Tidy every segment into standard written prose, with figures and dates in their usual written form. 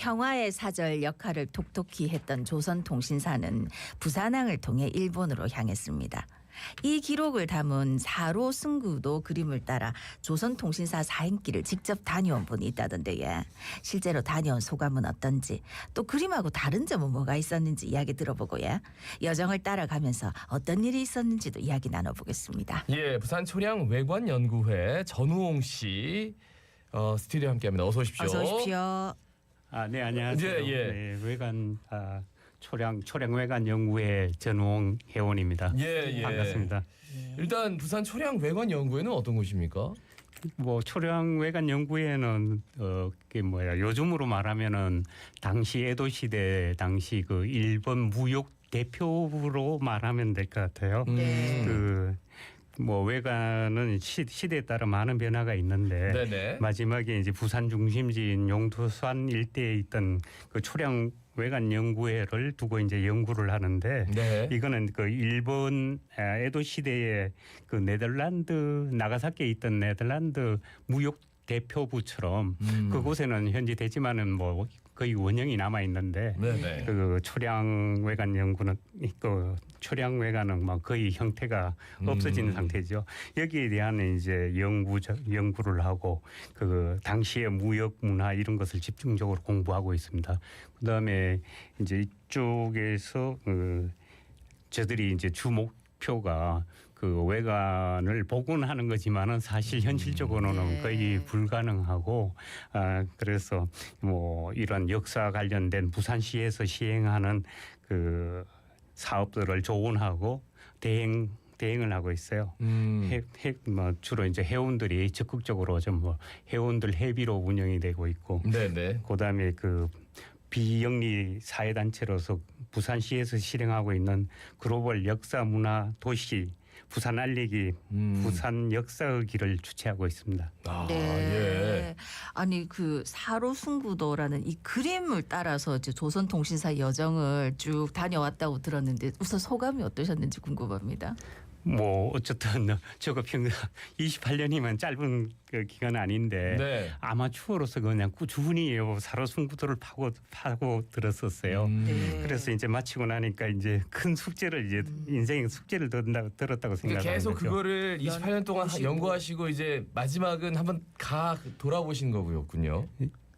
평화의 사절 역할을 톡톡히 했던 조선통신사는 부산항을 통해 일본으로 향했습니다. 이 기록을 담은 사로 승구도 그림을 따라 조선통신사 사행길을 직접 다녀온 분이 있다던데 실제로 다녀온 소감은 어떤지 또 그림하고 다른 점은 뭐가 있었는지 이야기 들어보고 여정을 따라가면서 어떤 일이 있었는지도 이야기 나눠보겠습니다. 예, 부산 초량 외관연구회 전우홍 씨 스튜디오에 함께합니다. 어서 오십시오. 어서 오십시오. 네, 안녕하세요. 네, 외관 초량 외관 연구회 전우홍 회원입니다. 예. 반갑습니다. 일단 부산 초량 외관 연구회는 어떤 곳입니까? 초량 외관 연구회는 요즘으로 말하면은 당시 에도 시대 당시 그 일본 무역 대표로 말하면 될 것 같아요. 외관은 시대에 따라 많은 변화가 있는데 네네. 마지막에 이제 부산 중심지인 용두산 일대에 있던 그 초량 외관 연구회를 두고 이제 연구를 하는데 네. 이거는 그 일본 에도 시대에 그 네덜란드 나가사키에 있던 네덜란드 무역 대표부처럼 그곳에는 현재 되지만은 거의 원형이 남아 있는데 네네. 그 초량 외관 연구는 그 초량 외관은 거의 형태가 없어진 상태죠. 여기에 대한 이제 연구를 하고 그 당시의 무역 문화 이런 것을 집중적으로 공부하고 있습니다. 그다음에 이제 이쪽에서 저들이 이제 주 목표가 그 외관을 복원하는 거지만은 사실 현실적으로는 거의 불가능하고 그래서 이런 역사 관련된 부산시에서 시행하는 그 사업들을 조언하고 대행을 하고 있어요. 주로 이제 회원들이 적극적으로 회원들 회비로 운영이 되고 있고, 네네. 그다음에 그 비영리 사회단체로서 부산시에서 실행하고 있는 글로벌 역사 문화 도시 부산 알리기 부산 역사의 길을 주최하고 있습니다. 예. 아니 그 사로승구도라는 이 그림을 따라서 이제 조선통신사 여정을 쭉 다녀왔다고 들었는데 우선 소감이 어떠셨는지 궁금합니다. 어쨌든 저거 28년이면 짧은 그 기간 아닌데 네. 아마추어로서 그냥 꾸준히 사로승구도를 파고 들었었어요. 그래서 이제 마치고 나니까 이제 큰 숙제를 이제 인생의 숙제를 들었다고 생각합니다. 계속 그거를 28년 동안 연구하시고 이제 마지막은 한번 돌아보신 거군요.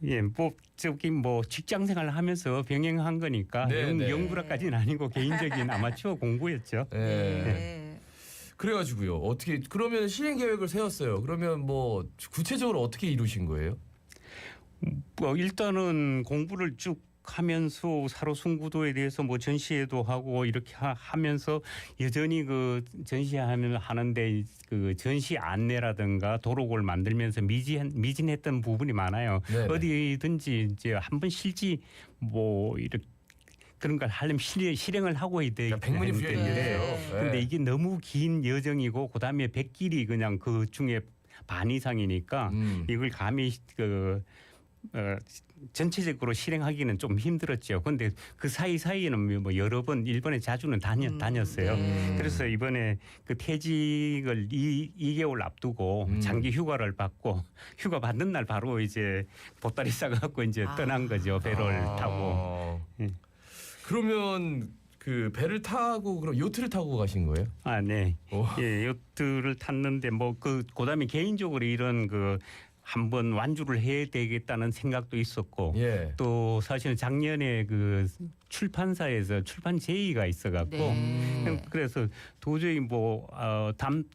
예, 직장 생활을 하면서 병행한 거니까 연구라까지는 아니고 개인적인 아마추어 공부였죠. 네. 그래가지고요. 어떻게 그러면 실행 계획을 세웠어요. 그러면 구체적으로 어떻게 이루신 거예요? 일단은 공부를 쭉 하면서 사로승구도에 대해서 전시회도 하고 이렇게 하면서 여전히 그 하는데 그 전시 안내라든가 도록을 만들면서 미진했던 부분이 많아요. 네네. 어디든지 이제 한번 실지 이렇게 그런 걸 하려면 실행을 하고 있대요. 그러니까 백문이부여인데요. 그런데 이게 너무 긴 여정이고 그다음에 100길이 그냥 그 중에 반 이상이니까 이걸 감히 전체적으로 실행하기는 좀 힘들었죠. 그런데 그 사이에는 여러 번 일본에 자주는 다녔어요. 그래서 이번에 그 퇴직을 2개월 앞두고 장기 휴가를 받고 휴가 받는 날 바로 이제 보따리 싸갖고 이제 떠난 거죠. 배를 타고. 그러면 그 배를 타고 그럼 요트를 타고 가신 거예요? 네. 예, 요트를 탔는데 그다음에 개인적으로 이런 한번 완주를 해야 되겠다는 생각도 있었고 또 사실은 작년에 그 출판사에서 출판 제의가 있어갖고 그래서 도저히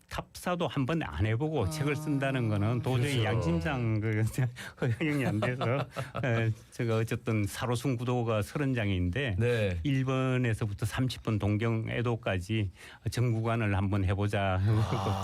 답사도 한번 안 해보고 책을 쓴다는 거는 도저히 양심상 허용이 안 돼서 제가 어쨌든 사로승구도가 30장인데 일본에서부터 30분 동경 에도까지 정구간을 한번 해보자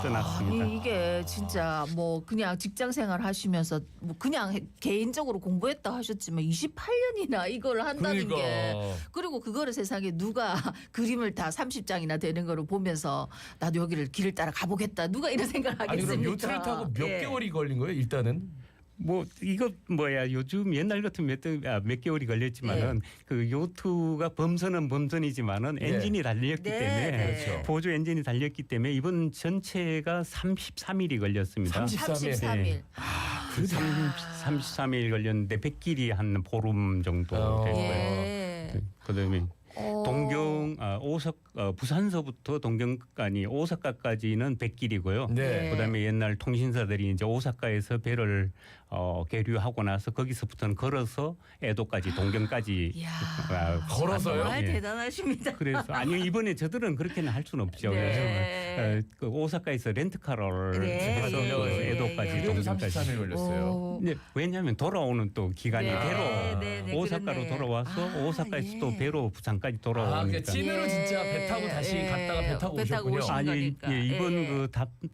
떠났습니다. 이게 진짜 그냥 직장 생활 하시면서 그냥 개인적으로 공부했다 하셨지만 28년이나 이걸 한다는 게 그리고 그거를 세상에 누가 그림을 다 30장이나 되는 거를 보면서 나도 여기를 길을 따라 가보겠다 누가 이런 생각을 하겠습니까? 아니 그럼 요트를 타고 몇 개월이 걸린 거예요 일단은? 요즘 옛날 같으면 몇 개월이 걸렸지만은 그 요트가 범선은 범선이지만은 엔진이 달렸기 때문에 보조 엔진이 달렸기 때문에 이번 전체가 33일이 걸렸습니다. 33일. 33일 걸렸는데 100길이 한 보름 정도 됐고요. 예. 그다음에 어. 부산서부터 동경까지 오사카까지는 100길이고요. 네. 그다음에 옛날 통신사들이 이제 오사카에서 배를 계류하고 나서 거기서부터는 걸어서 에도까지 동경까지 이야. 걸어서요? 정말 예. 대단하십니다. 그래서 아니요 이번에 저들은 그렇게는 할 수는 없죠. 네. 그래서 그 오사카에서 렌트카를 네. 해서 예, 그 예, 에도까지 예. 그래도 동경까지. 33일 걸렸어요. 오. 네, 왜냐하면 돌아오는 또 기간이 네, 배로 네, 네, 오사카로 그렇네. 돌아와서 아, 오사카에서 예. 또 배로 부산까지 아, 돌아오니까. 그러니까 찐으로 진짜 배 타고 다시 갔다가 배 타고 배 타고 오셨군요. 오신 아니 거니까. 예, 이번 예. 그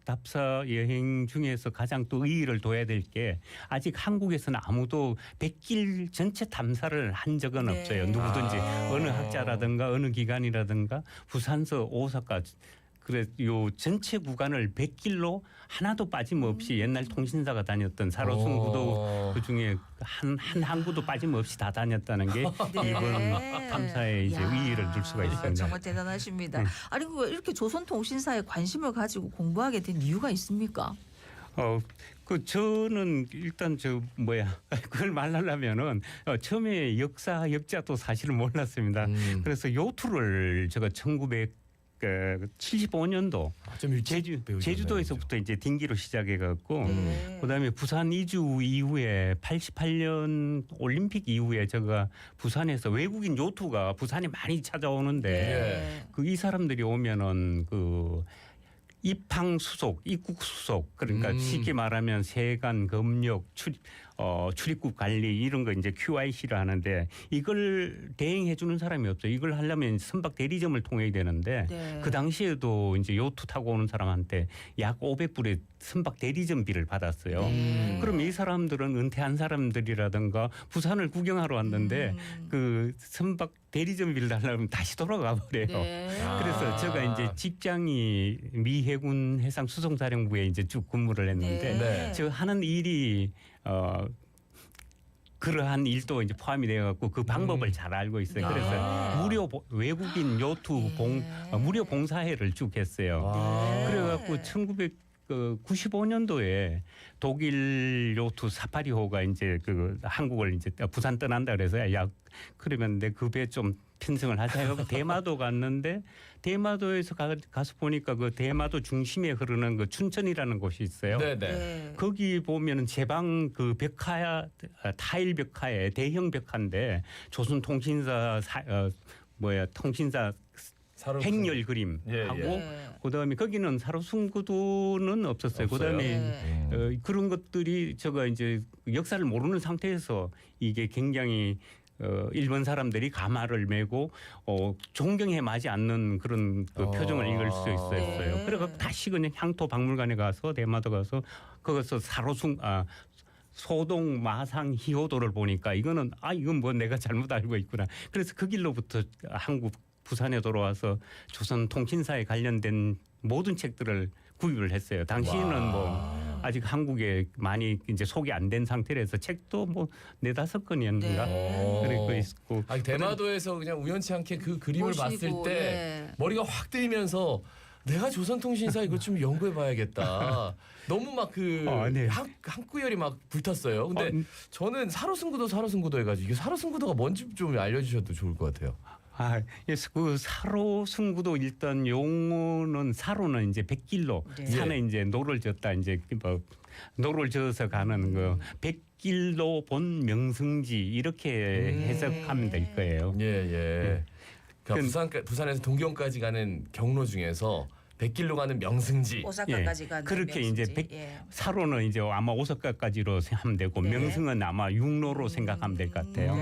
답사 여행 중에서 가장 또 의의를 둬야 될 게 아직 한국에서는 아무도 100길 전체 탐사를 한 적은 네. 없어요. 누구든지 아. 어느 학자라든가 어느 기관이라든가 부산서 오사카 그래 요 전체 구간을 100길로 하나도 빠짐없이 옛날 통신사가 다녔던 사로승구도 그 중에 한 항구도 빠짐없이 다 다녔다는 게 네. 이번 탐사에 이제 야, 의의를 둘 수가 있습니다. 정말 대단하십니다. 아니 왜 이렇게 조선통신사에 관심을 가지고 공부하게 된 이유가 있습니까? 저는 일단 그걸 말하려면은 처음에 역사 역자도 사실은 몰랐습니다. 그래서 요트를 제가 1975년도 좀 일찍 배우셨네요. 제주도에서부터 이제 딩기로 시작해 갖고 네. 그다음에 부산 이주 이후에 88년 올림픽 이후에 제가 부산에서 외국인 요트가 부산에 많이 찾아오는데 네. 이 사람들이 오면은 그 입항 수속, 입국 수속 그러니까 쉽게 말하면 세관, 검역, 출입국 관리 이런 거 이제 QIC를 하는데 이걸 대행해 주는 사람이 없어요. 이걸 하려면 선박 대리점을 통해야 되는데 네. 그 당시에도 이제 요트 타고 오는 사람한테 약 500불의 선박 대리점비를 받았어요. 그럼 이 사람들은 은퇴한 사람들이라든가 부산을 구경하러 왔는데 그 선박 대리점비를 달라면 다시 돌아가 버려요. 네. 그래서 제가 이제 직장이 미 해군 해상 수송사령부에 이제 쭉 근무를 했는데 네. 저 하는 일이 그러한 일도 이제 포함이 되어 갖고 그 방법을 잘 알고 있어요. 네. 그래서 외국인 요트 무료 봉사회를 쭉 했어요. 아. 그래 갖고 1995년도에 독일 요트 사파리호가 이제 그 한국을 이제 부산 떠난다 그래서 야 그러면 내 그 배 좀 편성을 하자 해서 대마도 갔는데 대마도에서 가서 보니까 그 대마도 중심에 흐르는 그 춘천이라는 곳이 있어요. 네네. 네. 거기 보면은 제방 그 벽화 타일 벽화에 대형 벽화인데 조선통신사 통신사 행렬 그림 예, 하고 예. 그다음에 거기는 사로승구도는 없었어요. 없어요? 그다음에 네. 그런 것들이 제가 이제 역사를 모르는 상태에서 이게 굉장히 일본 사람들이 가마를 메고 존경에 맞지 않는 그런 그 표정을 읽을 수 있었어요. 네. 그래서 다시 그냥 향토 박물관에 가서 대마도 가서 거기서 소동 마상 희호도를 보니까 이건 뭐 내가 잘못 알고 있구나. 그래서 그 길로부터 한국 부산에 돌아와서 조선 통신사에 관련된 모든 책들을 구입을 했어요. 당시에는 뭐 아직 한국에 많이 이제 소개 안 된 상태라서 책도 뭐 4-5권이었는가 네. 그리고 있고. 아니, 대마도에서 그냥 우연치 않게 그 그림을 보시고, 봤을 때 네. 머리가 확 뜨이면서 내가 조선통신사 이거 좀 연구해봐야겠다. 너무 막 그 네. 한구열이 막 불탔어요. 근데 저는 사로승구도 해가지고 이게 사로승구도가 뭔지 좀 알려주셔도 좋을 것 같아요. 그래서 그 사로승구도 일단 용어는 사로는 이제 100길로 네. 산에 이제 노를 졌다 이제 뭐 노를 져서 가는 그 100길로 본 명승지 이렇게 해석하면 될 거예요. 예. 그러니까 부산에서 동경까지 가는 경로 중에서 100길로 가는 명승지. 오사카까지 가는 그렇게 이제 명승지. 사로는 이제 아마 오사카까지로 하면 되고 네. 명승은 아마 육로로 생각하면 될 것 같아요.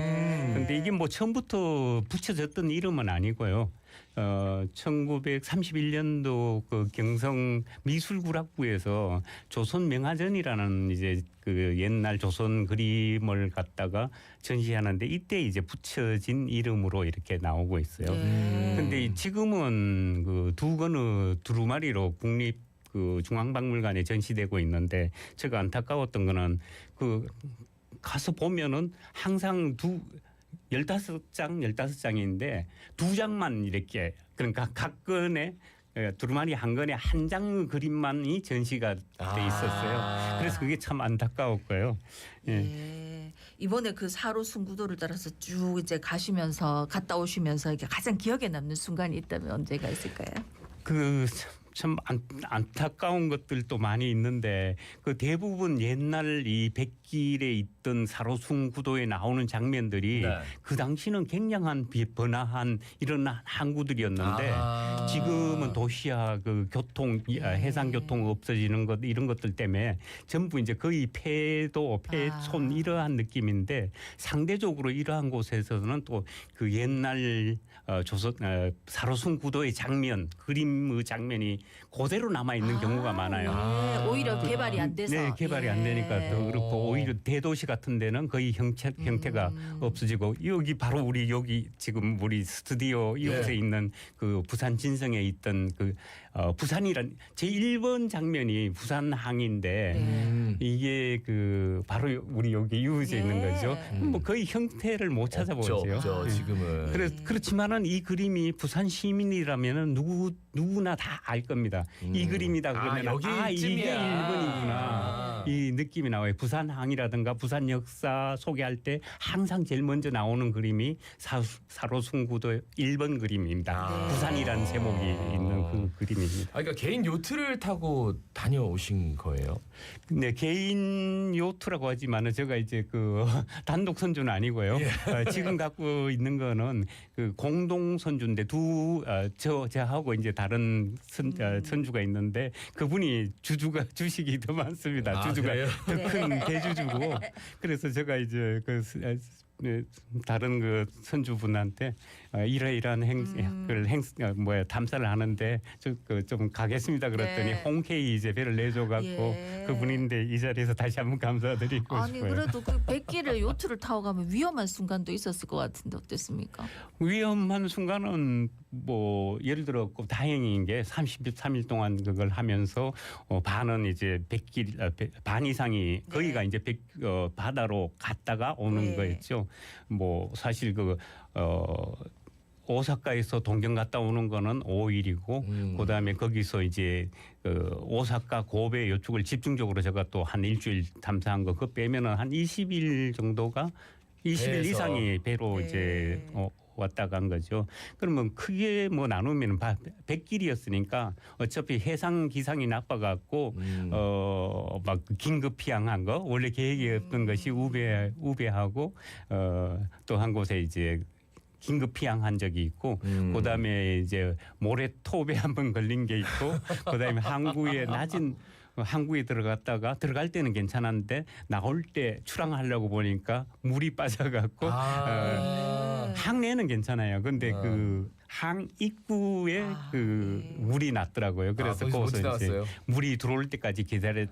그런데 이게 뭐 처음부터 붙여졌던 이름은 아니고요. 1931년도 그 경성 미술구락부에서 조선 명화전이라는 이제 그 옛날 조선 그림을 갖다가 전시하는데 이때 이제 붙여진 이름으로 이렇게 나오고 있어요. 근데 지금은 그 두 권의 두루마리로 국립 그 중앙박물관에 전시되고 있는데 제가 안타까웠던 거는 그 가서 보면은 항상 15장인데 2장만 이렇게 그러니까 각 건에 두루마리 한 권에 한 장 그림만이 전시가 돼 있었어요. 그래서 그게 참 안타까웠고요. 예. 예. 이번에 그 사로 승구도를 따라서 쭉 이제 가시면서 갔다 오시면서 이게 가장 기억에 남는 순간이 있다면 언제가 있을까요? 그 참 안타까운 것들도 많이 있는데 그 대부분 옛날 이 백길에 있던 사로sun 구도에 나오는 장면들이 네. 그 당시는 굉장한 번화한 이런 항구들이었는데 지금은 도시화 그 교통 해상 교통 없어지는 것 이런 것들 때문에 전부 이제 거의 폐도 폐촌 이러한 느낌인데 상대적으로 이러한 곳에서는 또 그 옛날 조선 사로sun 구도의 장면 그림의 장면이 그대로 남아 있는 경우가 많아요. 예. 오히려 개발이 안 돼서. 네, 개발이 안 되니까 더 그렇고 오히려 대도시 같은 데는 거의 형태가 없어지고 여기 바로 우리 여기 지금 우리 스튜디오 이곳에 있는 그 부산 진성에 있던 그 부산이란 제 1번 장면이 부산항인데 이게 그 바로 우리 여기 이웃에 있는 거죠. 뭐 거의 형태를 못 찾아보죠. 없죠, 지금은. 그렇지만은 이 그림이 부산 시민이라면은 누구나 다 알 겁니다. 이 그림이다 그러면 이게 일본이구나. 이 느낌이 나와요. 부산항이라든가 부산 역사 소개할 때 항상 제일 먼저 나오는 그림이 사로sun 구도 1번 그림입니다. 부산이라는 제목이 있는 그 그림입니다. 그러니까 개인 요트를 타고 다녀오신 거예요? 네, 개인 요트라고 하지만은 제가 이제 그 단독 선주는 아니고요. 지금 갖고 있는 거는 그 공동 선주인데 저하고 이제 다른 선주가 있는데 그분이 주식이 더 많습니다. 주주가 더 큰 대주주고 그래서 제가 이제 그 다른 그 선주분한테 이러이러한 탐사를 하는데 좀 가겠습니다 그랬더니 홍케이 이제 배를 내줘갖고 그분인데 이 자리에서 다시 한번 감사드리고 아니 싶어요. 그래도 그 백길을 요트를 타고 가면 위험한 순간도 있었을 것 같은데 어땠습니까? 위험한 순간은 뭐 예를 들어 다행인 게 33일 동안 그걸 하면서 반은 이제 백길 반 이상이 거기가 이제 바다로 갔다가 오는 거였죠. 뭐 사실 오사카에서 동경 갔다 오는 거는 5일이고 그다음에 거기서 이제 오사카 고베 요쪽을 집중적으로 제가 또 한 일주일 탐사한 거 그거 빼면은 한 20일 정도가 20일 이상이 배로 이제 왔다 간 거죠. 그러면 크게 뭐 나누면 백길이었으니까 어차피 해상 기상이 나빠갖고 막 긴급 피항한 거 원래 계획이었던 것이 우배하고 또 한 곳에 이제 긴급 피항한 적이 있고 그다음에 이제 모래톱에 한번 걸린 게 있고 그다음에 항구에 들어갔다가 들어갈 때는 괜찮았는데 나올 때 출항하려고 보니까 물이 빠져갖고 항내는 괜찮아요. 근데 그 항 입구에 그 물이 났더라고요. 그래서 거기서 이제 물이 들어올 때까지 기다렸던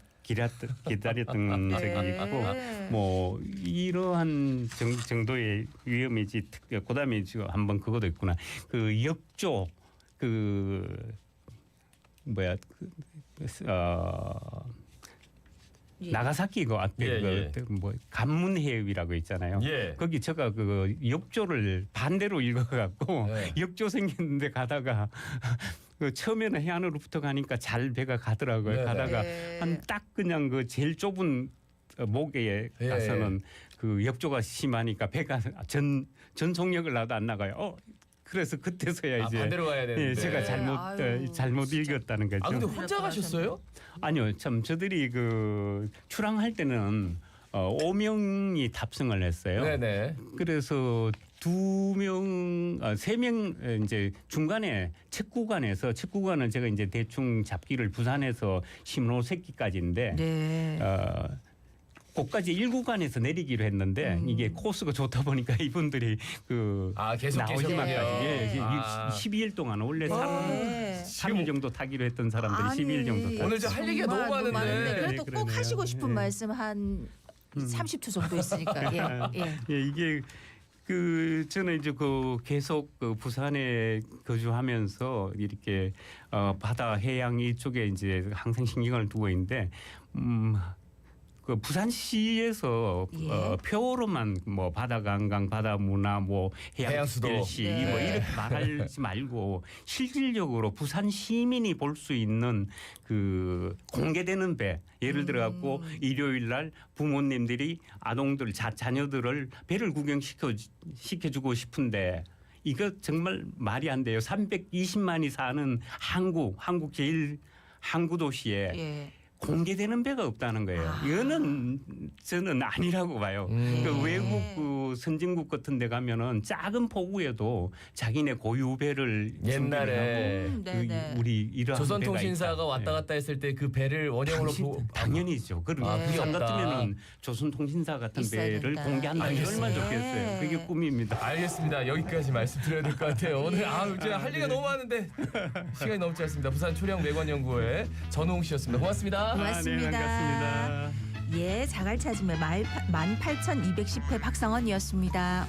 적이 있고 뭐 이러한 정도의 위험이지. 그다음에 지금 한번 그것도 있구나. 그 역조 나가사키 그 앞에 뭐 간문해협이라고 있잖아요. 거기 제가 그 역조를 반대로 읽어갖고 역조 생겼는데 가다가 처음에는 해안으로부터 가니까 잘 배가 가더라고요. 가다가 한 딱 그냥 그 제일 좁은 목에 가서는 그 역조가 심하니까 배가 전속력을 놔도 안 나가요. 그래서 그때서야 이제 반대로 가야 되는데 제가 잘못 읽었다는 거죠. 근데 혼자 가셨어요? 아니요, 참 저들이 그 출항할 때는 5명이 탑승을 했어요. 그래서 3명 이제 중간에 첫 구간은 제가 이제 대충 잡기를 부산에서 신호새끼까지인데 거기까지 1구간에서 내리기로 했는데 이게 코스가 좋다 보니까 이분들이 계속 나오시기까지 12일 동안 원래 3일 정도 타기로 했던 사람들이 12일 정도 타고 오늘 할 얘기가 너무 많은데 그래도 꼭 하시고 싶은 말씀 한 30초 정도 있으니까 이게 저는 이제 계속 부산에 거주하면서 이렇게 바다 해양 이쪽에 이제 항상 신경을 두고 있는데 그 부산시에서 예. 표어로만 뭐 바다관광, 바다문화, 뭐 해양수도. 해양특별시 네. 뭐 이렇게 말하지 말고 실질적으로 부산 시민이 볼 수 있는 그 공개되는 배 예를 들어 갖고 일요일 날 부모님들이 아동들 자녀들을 배를 구경시켜주고 싶은데 이거 정말 말이 안 돼요. 320만이 사는 한국 제일 항구 도시에 예. 공개되는 배가 없다는 거예요. 이거는 저는 아니라고 봐요. 그 외국 그 선진국 같은 데 가면은 작은 포구에도 자기네 고유 배를 옛날에 준비를 하고 네네. 우리 이러한 조선통신사가 배가 왔다 있다. 갔다 했을 때 그 배를 원형으로 당연히죠. 그럼 아, 그게 부산 없다. 같으면은 조선통신사 같은 있어야 배를 된다. 공개한다면 알겠습니다. 얼마나 좋겠어요. 그게 꿈입니다. 알겠습니다. 여기까지 말씀드려야 될 것 같아요. 오늘 제가 할 얘기가 너무 많은데 시간이 너무 짧습니다. 부산 초량 외관연구소의 전홍 씨였습니다. 고맙습니다. 고맙습니다. 네, 반갑습니다. 예, 자갈 찾음의 18,210회 박성원이었습니다.